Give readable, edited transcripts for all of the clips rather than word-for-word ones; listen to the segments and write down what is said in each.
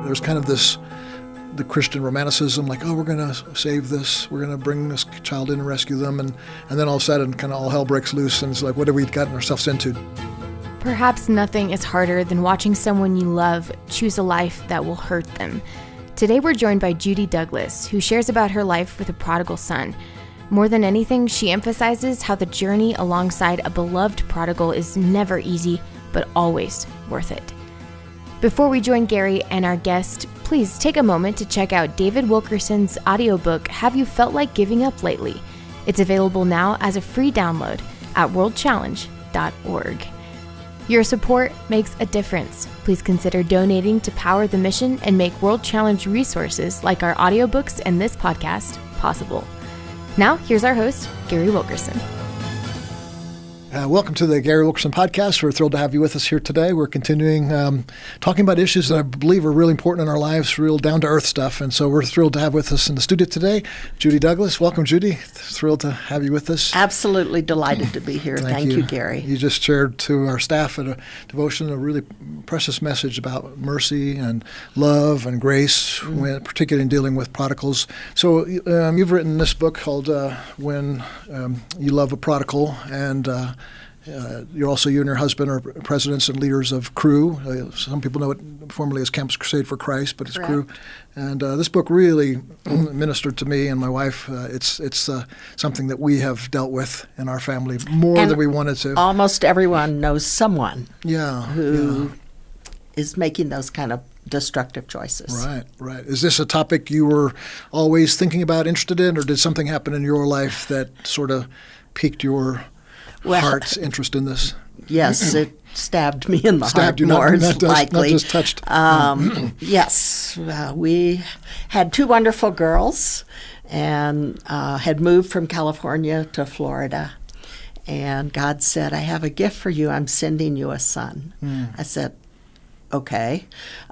there's kind of the Christian romanticism, like, oh, we're going to save this, we're going to bring this child in and rescue them, and then all of a sudden kind of all hell breaks loose, and it's like, what have we gotten ourselves into? Perhaps nothing is harder than watching someone you love choose a life that will hurt them. Today we're joined by Judy Douglass, who shares about her life with a prodigal son. More than anything, she emphasizes how the journey alongside a beloved prodigal is never easy, but always worth it. Before we join Gary and our guest, please take a moment to check out David Wilkerson's audiobook, Have You Felt Like Giving Up Lately? It's available now as a free download at worldchallenge.org. Your support makes a difference. Please consider donating to power the mission and make World Challenge resources like our audiobooks and this podcast possible. Now, here's our host, Gary Wilkerson. Welcome to the Gary Wilkerson podcast. We're thrilled to have you with us here today. We're continuing talking about issues that I believe are really important in our lives, real down-to-earth stuff. And so we're thrilled to have with us in the studio today, Judy Douglass. Welcome, Judy. Thrilled to have you with us. Absolutely delighted to be here. Thank you, Gary. You just shared to our staff at a devotion a really precious message about mercy and love and grace, particularly in dealing with prodigals. So you've written this book called When You Love a Prodigal, and you and your husband are presidents and leaders of Cru. Some people know it formerly as Campus Crusade for Christ, but it's Correct. Cru. And this book really ministered to me and my wife. It's something that we have dealt with in our family more than we wanted to. Almost everyone knows someone who Yeah. is making those kind of destructive choices. Right. Is this a topic you were always thinking about, interested in, or did something happen in your life that sort of piqued your heart's interest in this? Yes, it stabbed me in the heart you, more not likely. just touched. Yes, we had two wonderful girls and had moved from California to Florida. And God said, I have a gift for you. I'm sending you a son. I said, okay.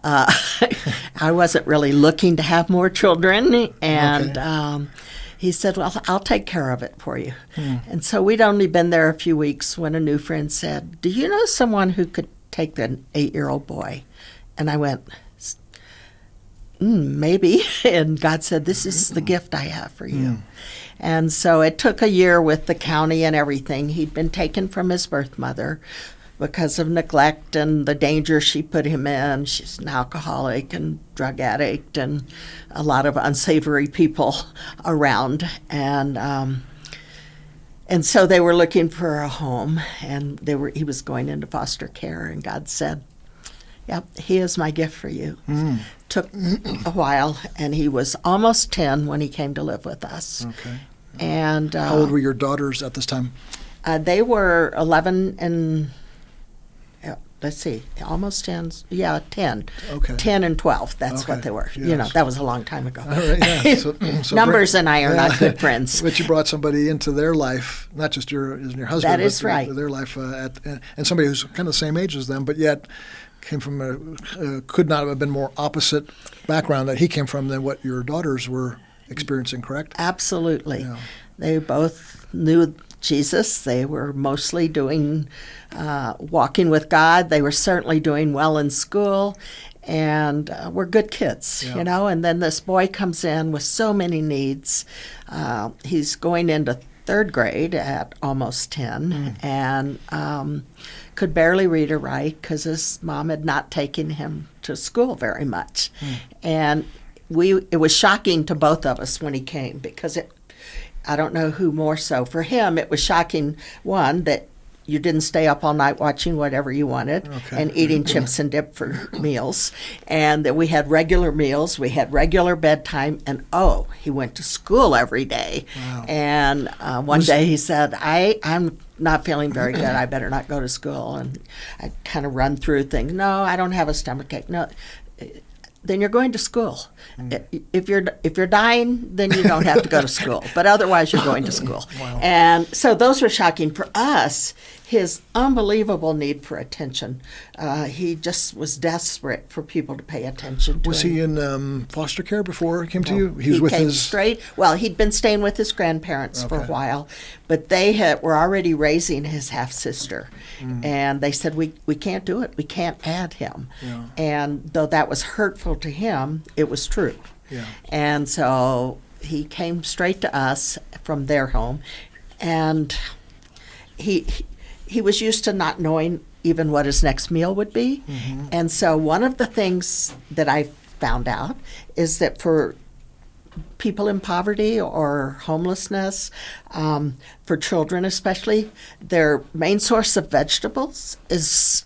I wasn't really looking to have more children. And he said, well, I'll take care of it for you. And so we'd only been there a few weeks when a new friend said, do you know someone who could take an 8-year-old boy? And I went, maybe. And God said, this is the gift I have for you. And so it took a year with the county and everything. He'd been taken from his birth mother because of neglect and the danger she put him in. She's an alcoholic and drug addict and a lot of unsavory people around. And so they were looking for a home, and he was going into foster care, and God said, yep, he is my gift for you. Took a while, and he was almost 10 when he came to live with us. Okay. And how old were your daughters at this time? They were 11 and let's see, almost 10. Yeah, 10. Okay. 10 and 12. That's what they were. Yes. That was a long time ago. All right, yeah. So Numbers and I are not good friends. But you brought somebody into their life, not just your husband. That is but right. Their life, and somebody who's kind of the same age as them, but yet came from could not have been more opposite background that he came from than what your daughters were experiencing, correct? Absolutely. Yeah. They both knew Jesus. They were mostly doing, walking with God. They were certainly doing well in school and were good kids, And then this boy comes in with so many needs. He's going into third grade at almost 10 and could barely read or write because his mom had not taken him to school very much. And it was shocking to both of us when he came because I don't know who more so. For him, it was shocking, one, that you didn't stay up all night watching whatever you wanted and eating chips and dip for meals, and that we had regular meals, we had regular bedtime, and he went to school every day. Wow. And one day he said, I'm not feeling very good, I better not go to school. And I kind of run through things. No, I don't have a stomachache. No. Then you're going to school. If you're dying, then you don't have to go to school. But otherwise, you're going to school. Wow. And so those were shocking for us. His unbelievable need for attention. He just was desperate for people to pay attention to him. Was he in foster care before he came to you? He was with came his straight. Well, he'd been staying with his grandparents for a while, but were already raising his half-sister. And they said, we can't do it. We can't add him. Yeah. And though that was hurtful to him, it was true. Yeah. And so he came straight to us from their home, and he was used to not knowing even what his next meal would be. And so one of the things that I found out is that for people in poverty or homelessness, for children especially, their main source of vegetables is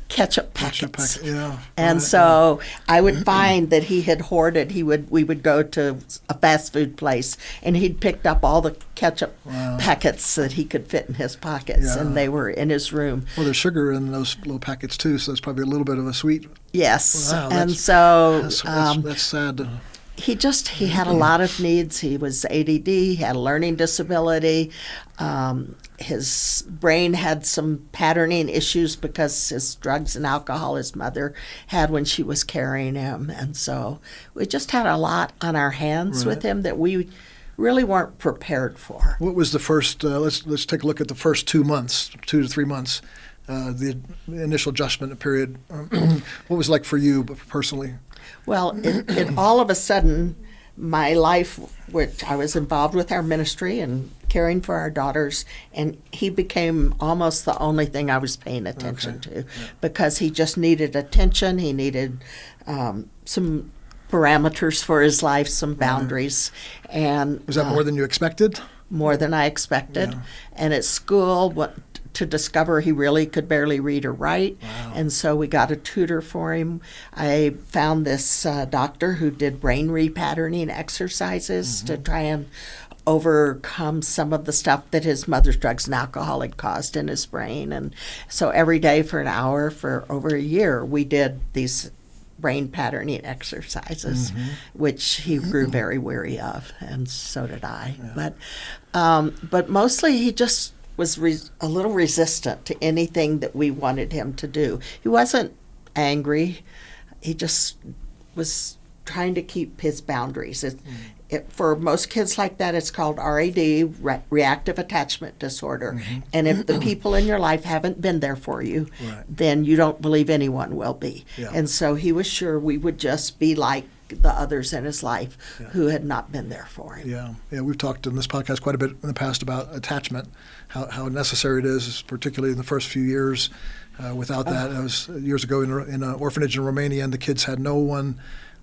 ketchup packets. Yeah. And so I would find that he had hoarded. We would go to a fast food place, and he'd picked up all the ketchup packets that he could fit in his pockets, Yeah. and they were in his room. Well, there's sugar in those little packets too, so it's probably a little bit of a sweet. Yes, Wow, and that's- so That's sad. he had a lot of needs. He was ADD, he had a learning disability. His brain had some patterning issues because his drugs and alcohol his mother had when she was carrying him. And so we just had a lot on our hands with him that we really weren't prepared for. What was the first? Let's take a look at the first 2 months, 2 to 3 months, the initial adjustment period. What was it like for you personally? Well, it all of a sudden, my life, which I was involved with our ministry and caring for our daughters, and he became almost the only thing I was paying attention to, because he just needed attention. He needed some parameters for his life, some boundaries. And Was that more than you expected? more than I expected. Yeah. And at school, to discover he really could barely read or write. Wow. And so we got a tutor for him. I found this doctor who did brain repatterning exercises to try and overcome some of the stuff that his mother's drugs and alcohol had caused in his brain. And so every day for an hour for over a year, we did these brain patterning exercises, which he grew very weary of, and so did I. But mostly he just was a little resistant to anything that we wanted him to do. He wasn't angry. He just was trying to keep his boundaries. For most kids like that, it's called RAD, reactive attachment disorder. And if the people in your life haven't been there for you, then you don't believe anyone will be. Yeah. And so he was sure we would just be like the others in his life who had not been there for him. Yeah, we've talked in this podcast quite a bit in the past about attachment, how necessary it is, particularly in the first few years. Without that, I was years ago in an orphanage in Romania, and the kids had no one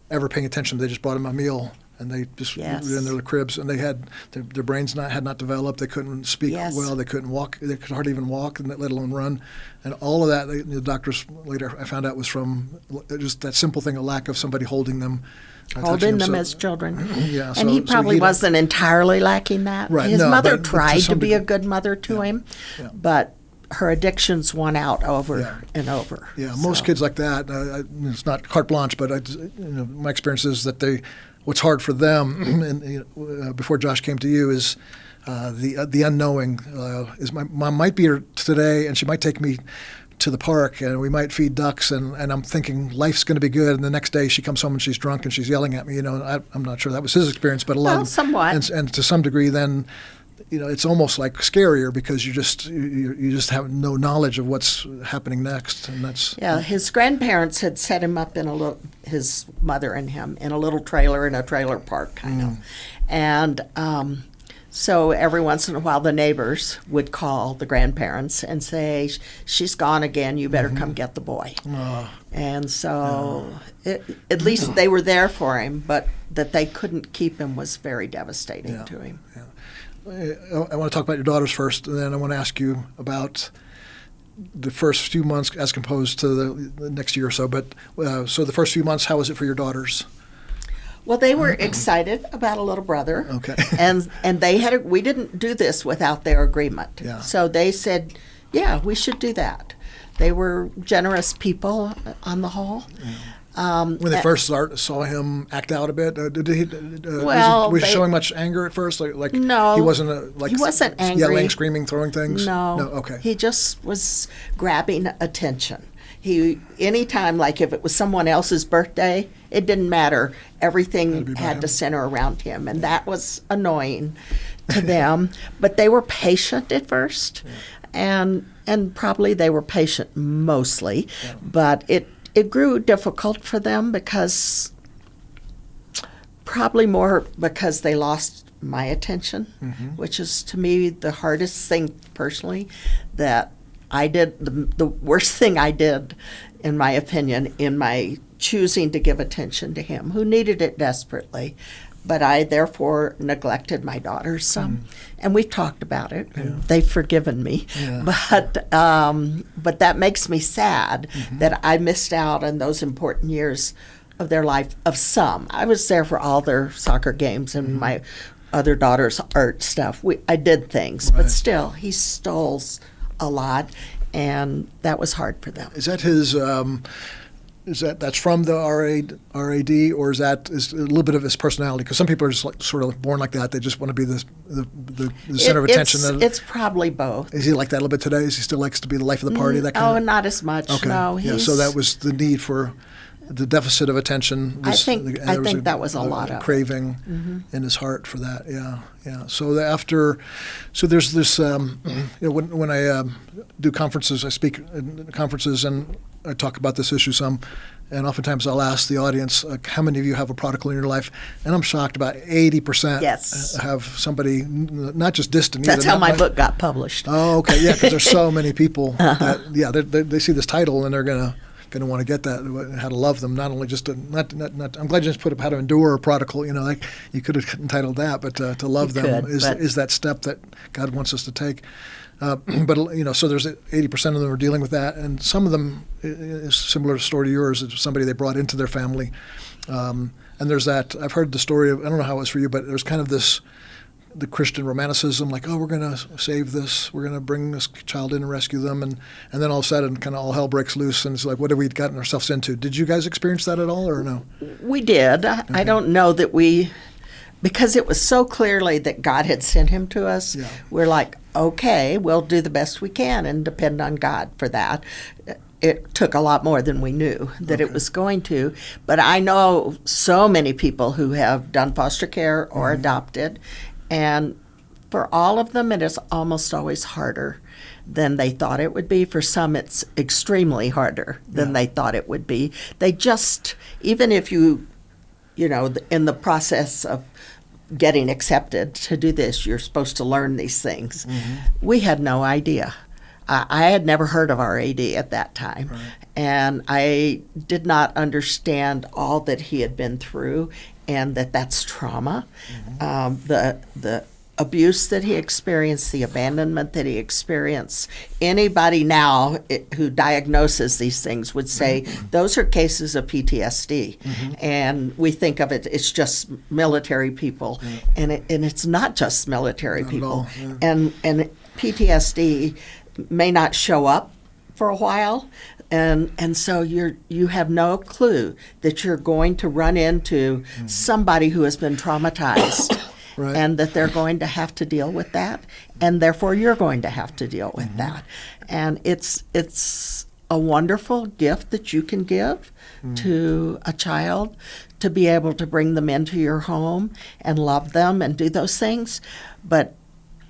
ever paying attention. They just brought them a meal, and they just were in their little cribs, and they had their brains had not developed. They couldn't speak well. They couldn't walk. They could hardly even walk, let alone run. And all of that, the doctors later I found out was from just that simple thing, a lack of somebody holding them. Holding them as children. Yeah, and he probably wasn't entirely lacking that. Right, His no, mother but tried to some to be a degree. good mother to him, Yeah. but her addictions won out over and over. Yeah, most kids like that. It's not carte blanche, but my experience is that what's hard for them, and before Josh came to you, is the unknowing. Is my mom might be here today, and she might take me to the park, and we might feed ducks, and I'm thinking life's going to be good. And the next day, she comes home and she's drunk and she's yelling at me. I'm not sure that was his experience, but a lot. Somewhat. And to some degree, then. It's almost like scarier because you just have no knowledge of what's happening next, and that's his grandparents had set him up in his mother and him in a little trailer in a trailer park kind of, and so every once in a while the neighbors would call the grandparents and say, "She's gone again. You better come get the boy." And so at least they were there for him, but that they couldn't keep him was very devastating to him. Yeah. I want to talk about your daughters first, and then I want to ask you about the first few months as composed to the next year or so. But so the first few months, how was it for your daughters? Well, they were excited about a little brother. Okay. and we didn't do this without their agreement. Yeah. So they said, "Yeah, we should do that." They were generous people on the whole. Yeah. When they first saw him act out a bit, did he? Was he showing much anger at first? Like no, he wasn't he wasn't angry, yelling, screaming, throwing things. No, okay. He just was grabbing attention. Anytime, like if it was someone else's birthday, it didn't matter. Everything had to center around him, and that was annoying to them, but they were patient at first, and probably they were patient mostly, but it grew difficult for them because probably more because they lost my attention, which is to me the hardest thing personally that I did, the worst thing I did, in my opinion, in my choosing to give attention to him, who needed it desperately. But I therefore neglected my daughters some, and we've talked about it, and they've forgiven me. But that makes me sad that I missed out on those important years of their life. Of some, I was there for all their soccer games and my other daughter's art stuff. I did things, but still, he stole a lot, and that was hard for them. Is that his? That's from the RAD, or is a little bit of his personality? Because some people are just sort of born like that. They just want to be the center of attention. It's probably both. Is he like that a little bit today? Is he still likes to be the life of the party? That kind of? Not as much. Okay. No. So that was the need for the deficit of attention. I think that was a lot of craving in his heart for that. Yeah. So there's this. When I do conferences, I speak in conferences and I talk about this issue some, and oftentimes I'll ask the audience, how many of you have a prodigal in your life? And I'm shocked, about 80% have somebody, not just distant. That's how my book got published. Oh, okay, yeah, because there's so many people that, they see this title and they're going to want to get that, how to love them, not only just to, not I'm glad you just put up how to endure a prodigal, like you could have entitled that, but to love them is that step that God wants us to take. But so there's 80% of them are dealing with that, and some of them is similar story to yours. It's somebody they brought into their family, and there's that. I've heard the story of, I don't know how it was for you, but there's kind of the Christian romanticism, like, oh, we're going to save this, we're going to bring this child in and rescue them, and then all of a sudden, kind of all hell breaks loose, and it's like, what have we gotten ourselves into? Did you guys experience that at all, or no? We did. Okay. I don't know that because it was so clearly that God had sent him to us, we're like, okay, we'll do the best we can and depend on God for that. It took a lot more than we knew that it was going to. But I know so many people who have done foster care or adopted, and for all of them, it is almost always harder than they thought it would be. For some, it's extremely harder than they thought it would be. They just, even if you in the process of getting accepted to do this, you're supposed to learn these things. We had no idea. I had never heard of RAD at that time, and I did not understand all that he had been through, and that's trauma. The abuse that he experienced, the abandonment that he experienced. Anybody now who diagnoses these things would say those are cases of PTSD, and we think of it's just military people, and it's not just military people, and PTSD may not show up for a while, and so you have no clue that you're going to run into somebody who has been traumatized. And that they're going to have to deal with that, and therefore you're going to have to deal with that. And it's a wonderful gift that you can give to a child, to be able to bring them into your home and love them and do those things. But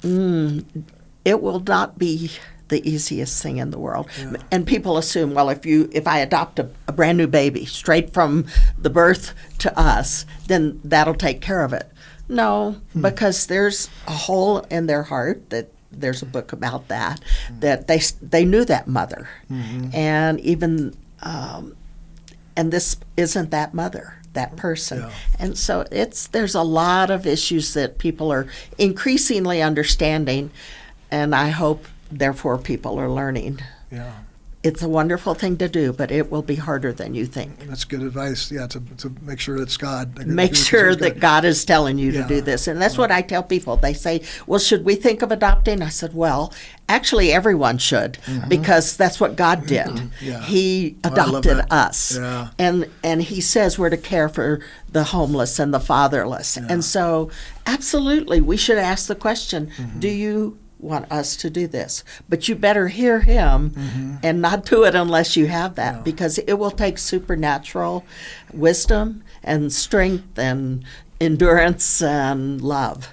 it will not be the easiest thing in the world. And people assume, well, if I adopt a brand new baby straight from the birth to us, then that'll take care of it. No, because there's a hole in their heart that there's a book about that they knew that mother, and even and this isn't that mother, that person, and so there's a lot of issues that people are increasingly understanding, and I hope therefore people are learning. It's a wonderful thing to do, but it will be harder than you think. That's good advice, to make sure it's God. Make sure that God is telling you to do this. And that's what I tell people. They say, well, should we think of adopting? I said, well, actually everyone should, because that's what God did. He adopted us. And he says we're to care for the homeless and the fatherless. And so absolutely, we should ask the question, do you want us to do this? But you better hear him and not do it unless you have that, because it will take supernatural wisdom and strength and endurance and love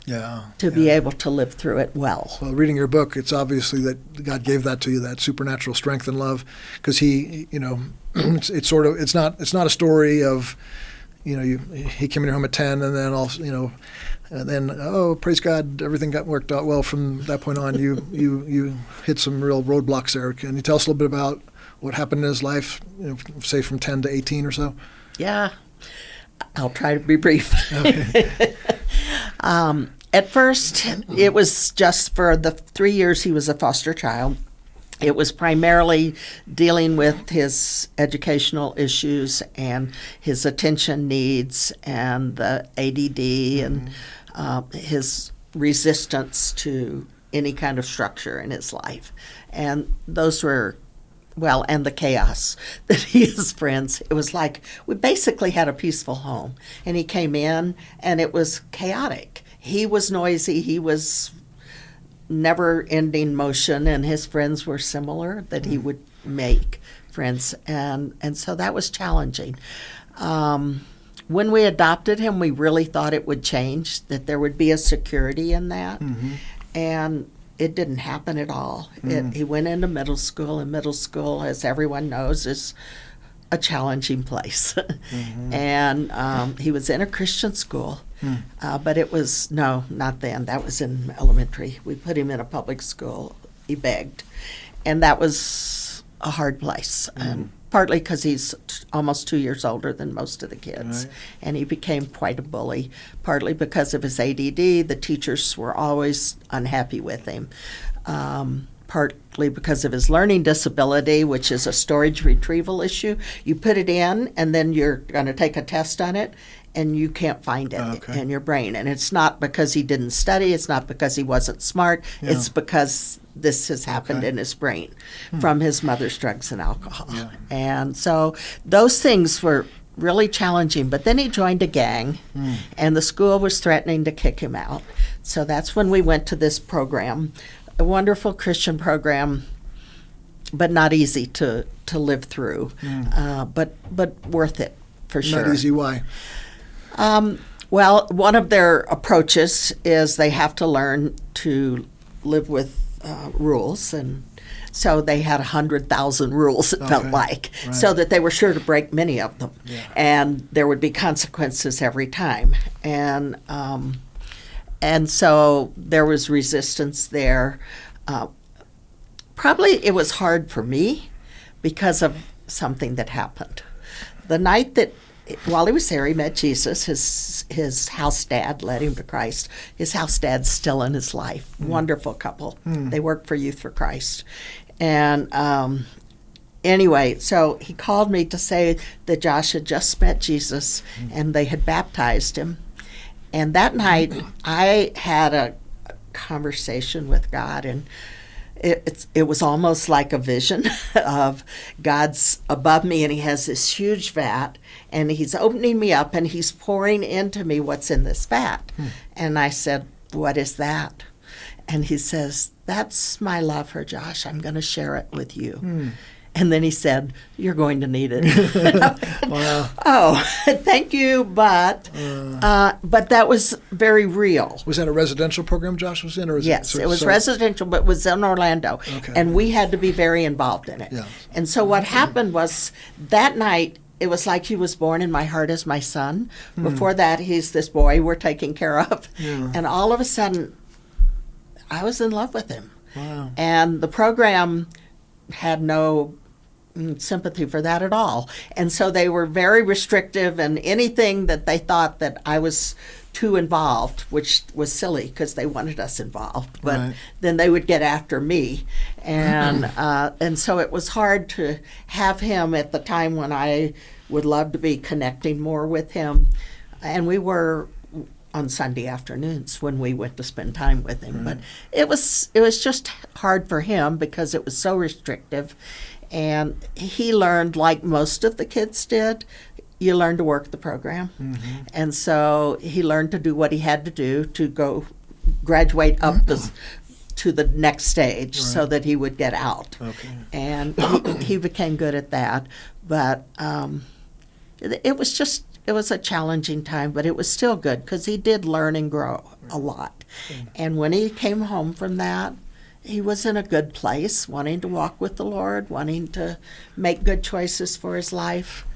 to be able to live through it well. Well, reading your book, it's obviously that God gave that to you, that supernatural strength and love, because He, it's not a story of, he came in your home at 10 and then and then praise God, everything got worked out well from that point on. You hit some real roadblocks there. Can you tell us a little bit about what happened in his life, say from 10 to 18 or so? Yeah. I'll try to be brief. Okay. At first, it was just for the 3 years he was a foster child. It was primarily dealing with his educational issues and his attention needs and the ADD and his resistance to any kind of structure in his life. And those were and the chaos that his friends, it was like we basically had a peaceful home. And he came in and it was chaotic. He was noisy. He was never-ending motion, and his friends were similar, that he would make friends. And so that was challenging. When we adopted him, we really thought it would change, that there would be a security in that. Mm-hmm. And it didn't happen at all. He went into middle school, and middle school, as everyone knows, is a challenging place. Mm-hmm. And he was in a Christian school, but it was, not then. That was in elementary. We put him in a public school. He begged. And that was a hard place, and partly because he's almost 2 years older than most of the kids. Right. And he became quite a bully, partly because of his ADD. The teachers were always unhappy with him, partly because of his learning disability, which is a storage retrieval issue. You put it in, and then you're going to take a test on it, and you can't find it in your brain. And it's not because he didn't study. It's not because he wasn't smart. Yeah. It's because this has happened in his brain from his mother's drugs and alcohol. Yeah. And so those things were really challenging. But then he joined a gang, and the school was threatening to kick him out. So that's when we went to this program, a wonderful Christian program, but not easy to live through, but worth it for sure. Not easy, why? Well, one of their approaches is they have to learn to live with rules, and so they had 100,000 rules, it felt like, so that they were sure to break many of them, and there would be consequences every time, and so there was resistance there. Probably it was hard for me because of something that happened. The night that while he was there, he met Jesus. His house dad led him to Christ. His house dad's still in his life. Wonderful couple. They work for Youth for Christ. And anyway, so he called me to say that Josh had just met Jesus and they had baptized him. And that night, I had a conversation with God, and it was almost like a vision of God's above me, and he has this huge vat, and he's opening me up, and he's pouring into me what's in this vat. And I said, "What is that?" And he says, "That's my love for Josh. I'm going to share it with you." And then he said, "You're going to need it." Wow. Oh, thank you, but that was very real. Was that a residential program Josh was in? Or yes, it was residential, but it was in Orlando. Okay. And we had to be very involved in it. Yeah. And so what happened was that night, it was like he was born in my heart as my son. Before that, he's this boy we're taking care of. Yeah. And all of a sudden, I was in love with him. Wow. And the program had no sympathy for that at all. And so they were very restrictive, and anything that they thought that I was too involved, which was silly because they wanted us involved, but then they would get after me. And so it was hard to have him at the time when I would love to be connecting more with him. And we were on Sunday afternoons when we went to spend time with him. But it was just hard for him because it was so restrictive. And he learned, like most of the kids did, you learn to work the program. And so he learned to do what he had to do to go graduate up to the next stage so that he would get out. Okay. And he became good at that. But it was just a challenging time, but it was still good because he did learn and grow a lot. And when he came home from that, he was in a good place, wanting to walk with the Lord, wanting to make good choices for his life.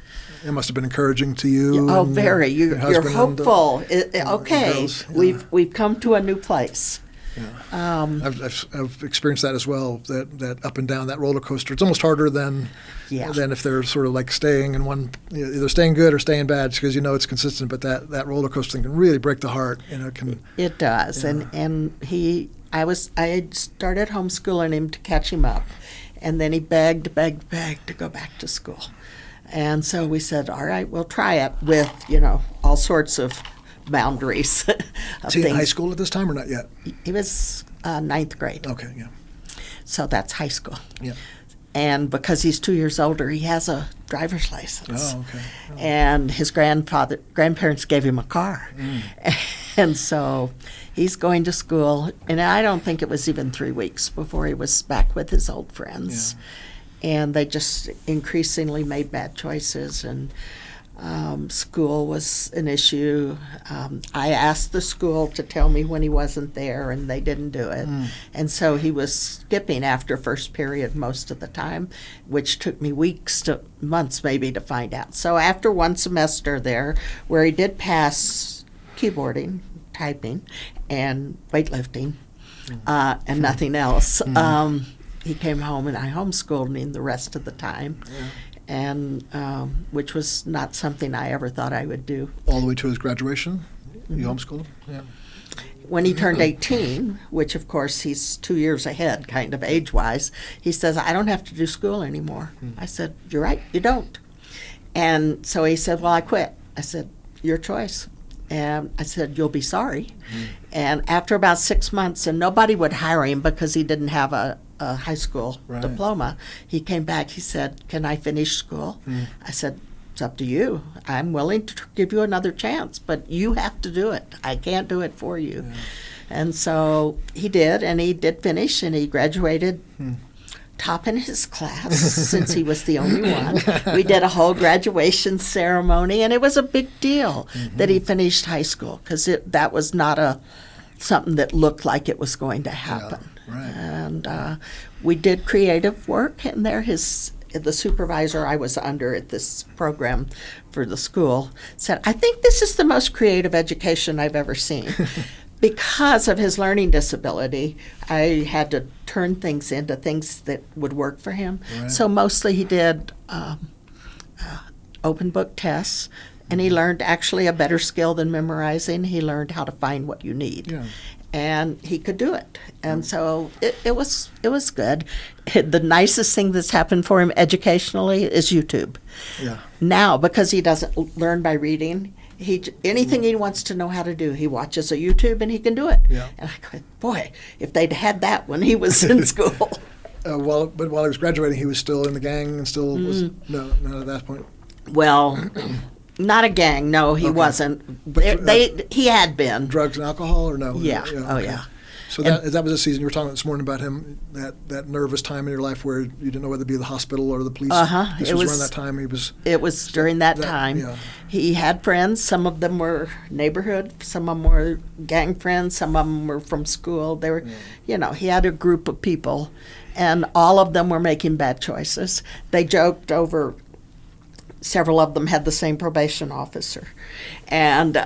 It must have been encouraging to you. Oh, very. You're hopeful. Okay, girls, yeah. we've come to a new place. Yeah. I've experienced that as well. That up and down, that roller coaster. It's almost harder than if they're sort of like staying in one, either staying good or staying bad, because it's consistent. But that roller coaster thing can really break the heart. It does. Yeah. And I started homeschooling him to catch him up, and then he begged to go back to school. And so we said, all right, we'll try it with, all sorts of boundaries. Is he in high school at this time or not yet? He was ninth grade. Okay, yeah. So that's high school. Yeah. And because he's 2 years older, he has a driver's license. Oh, okay. Oh. And his grandparents gave him a car. And so he's going to school. And I don't think it was even 3 weeks before he was back with his old friends. Yeah. And they just increasingly made bad choices, and school was an issue. I asked the school to tell me when he wasn't there, and they didn't do it. And so he was skipping after first period most of the time, which took me weeks to months maybe to find out. So after one semester there, where he did pass keyboarding, typing, and weightlifting, and nothing else, he came home, and I homeschooled him the rest of the time, and which was not something I ever thought I would do. All the way to his graduation, you homeschooled him? Yeah. When he turned 18, which of course he's 2 years ahead, kind of age-wise, he says, I don't have to do school anymore. I said, you're right, you don't. And so he said, well, I quit. I said, your choice. And I said, you'll be sorry. And after about 6 months, and nobody would hire him because he didn't have a high school diploma, he came back. He said, can I finish school? I said, it's up to you. I'm willing to give you another chance, but you have to do it. I can't do it for you. And so he did, and he did finish, and he graduated top in his class since he was the only one. We did a whole graduation ceremony, and it was a big deal that he finished high school, because that was not something that looked like it was going to happen. Right. And we did creative work in there. The supervisor I was under at this program for the school said, I think this is the most creative education I've ever seen. Because of his learning disability, I had to turn things into things that would work for him. Right. So mostly he did open book tests, and he learned actually a better skill than memorizing. He learned how to find what you need. Yeah. And he could do it. And so it was good. The nicest thing that's happened for him educationally is YouTube. Yeah. Now, because he doesn't learn by reading, anything he wants to know how to do, he watches a YouTube and he can do it. Yeah. And I go, boy, if they'd had that when he was in school. But while he was graduating, he was still in the gang and still was not at that point. Well, not a gang. No, he wasn't. He had been. Drugs and alcohol, or no? Yeah. Oh, yeah. So that was a season you were talking about this morning about him, that nervous time in your life where you didn't know whether to be the hospital or the police. This was around that time. It was during that time. Yeah. He had friends. Some of them were neighborhood. Some of them were gang friends. Some of them were from school. They were, he had a group of people, and all of them were making bad choices. They joked over. Several of them had the same probation officer, and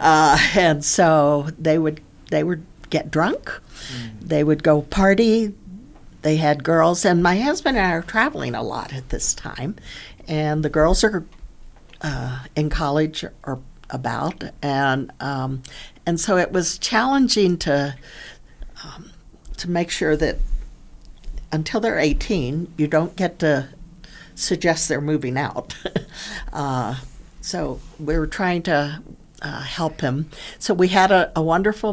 so they would get drunk, they would go party, they had girls, and my husband and I are traveling a lot at this time, and the girls are in college or about, and so it was challenging to make sure that until they're 18, you don't get to suggest they're moving out. So we were trying to help him. So we had a wonderful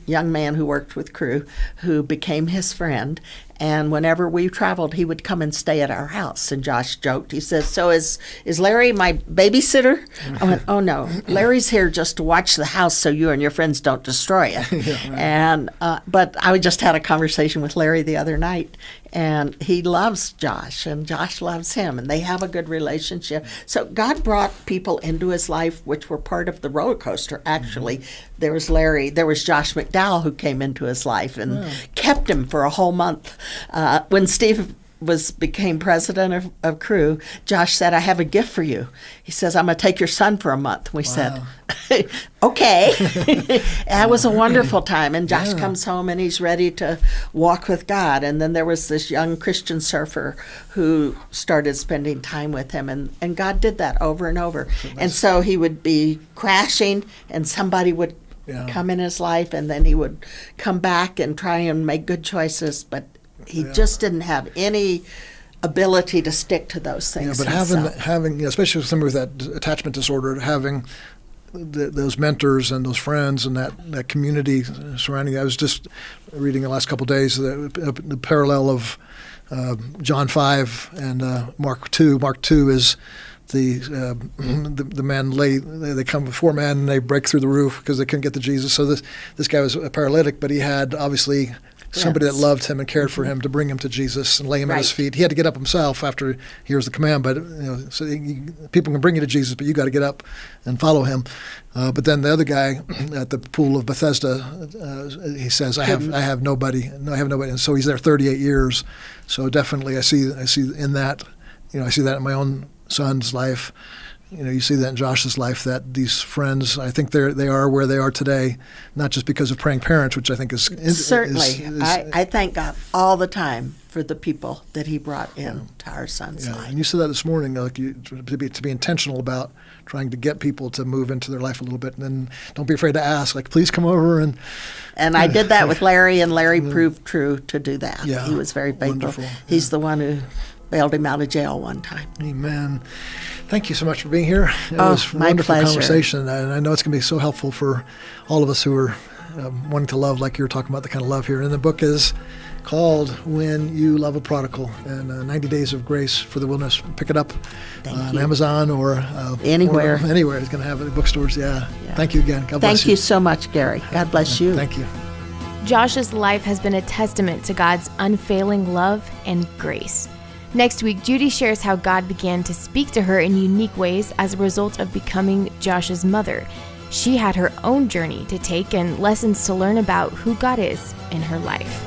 young man who worked with Crew, who became his friend, And whenever we traveled, he would come and stay at our house. And Josh joked. He says, "So is Larry my babysitter?" I went, "Oh, no. Larry's here just to watch the house so you and your friends don't destroy it." Yeah, right. And but I just had a conversation with Larry the other night, and he loves Josh, and Josh loves him, and they have a good relationship. So God brought people into his life which were part of the roller coaster, actually. Mm-hmm. There was Larry. There was Josh McDowell, who came into his life and kept him for a whole month. When Steve became president of Crew, Josh said, "I have a gift for you." He says, "I'm going to take your son for a month." We said, "Okay." That was a wonderful time. And Josh comes home and he's ready to walk with God. And then there was this young Christian surfer who started spending time with him. And God did that over and over. And so he would be crashing and somebody would come in his life, and then he would come back and try and make good choices. But he just didn't have any ability to stick to those things. But having especially with somebody with that attachment disorder, having those mentors and those friends and that community surrounding. I was just reading the last couple of days the parallel of John 5 and Mark 2. Mark 2 is the man they come before man and they break through the roof because they couldn't get to Jesus. So this guy was a paralytic, but he had obviously somebody that loved him and cared for him to bring him to Jesus and lay him at his feet. He had to get up himself after he hears the command, but so people can bring you to Jesus, but you got to get up and follow him. But then the other guy at the pool of Bethesda, he says, "I have nobody." And so he's there 38 years. So definitely, I see in that, I see that in my own son's life. You see that in Josh's life, that these friends, I think they are where they are today, not just because of praying parents, which I think is certainly. I thank God all the time for the people that he brought in to our son's life. And you said that this morning, to be intentional about trying to get people to move into their life a little bit, and then don't be afraid to ask, please come over and. And I did that with Larry, and Larry proved true to do that. Yeah, he was very faithful. Wonderful. He's the one who bailed him out of jail one time. Amen. Thank you so much for being here. It was a wonderful conversation, and I know it's going to be so helpful for all of us who are wanting to love like you're talking about, the kind of love here. And the book is called When You Love a Prodigal, and 90 Days of Grace for the Wilderness. Pick it up on Amazon or anywhere. Anywhere. It's going to have it in bookstores. Yeah. Thank you again. God bless you. Thank you so much, Gary. God bless you. Thank you. Josh's life has been a testament to God's unfailing love and grace. Next week, Judy shares how God began to speak to her in unique ways as a result of becoming Josh's mother. She had her own journey to take and lessons to learn about who God is in her life.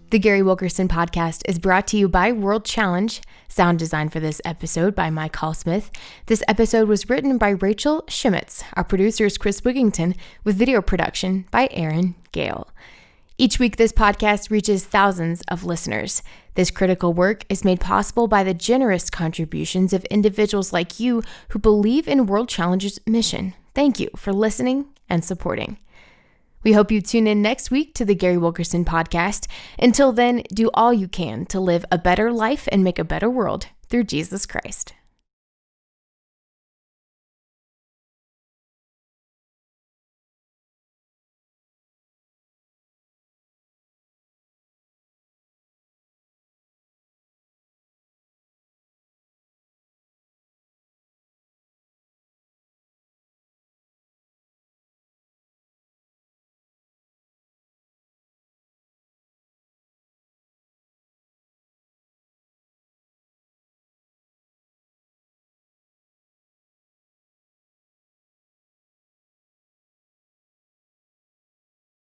The Gary Wilkerson podcast is brought to you by World Challenge. Sound design for this episode by Mike Hallsmith. This episode was written by Rachel Shimitz. Our producer is Chris Wigington, with video production by Aaron Gale. Each week, this podcast reaches thousands of listeners. This critical work is made possible by the generous contributions of individuals like you who believe in World Challenge's mission. Thank you for listening and supporting. We hope you tune in next week to the Gary Wilkerson podcast. Until then, do all you can to live a better life and make a better world through Jesus Christ.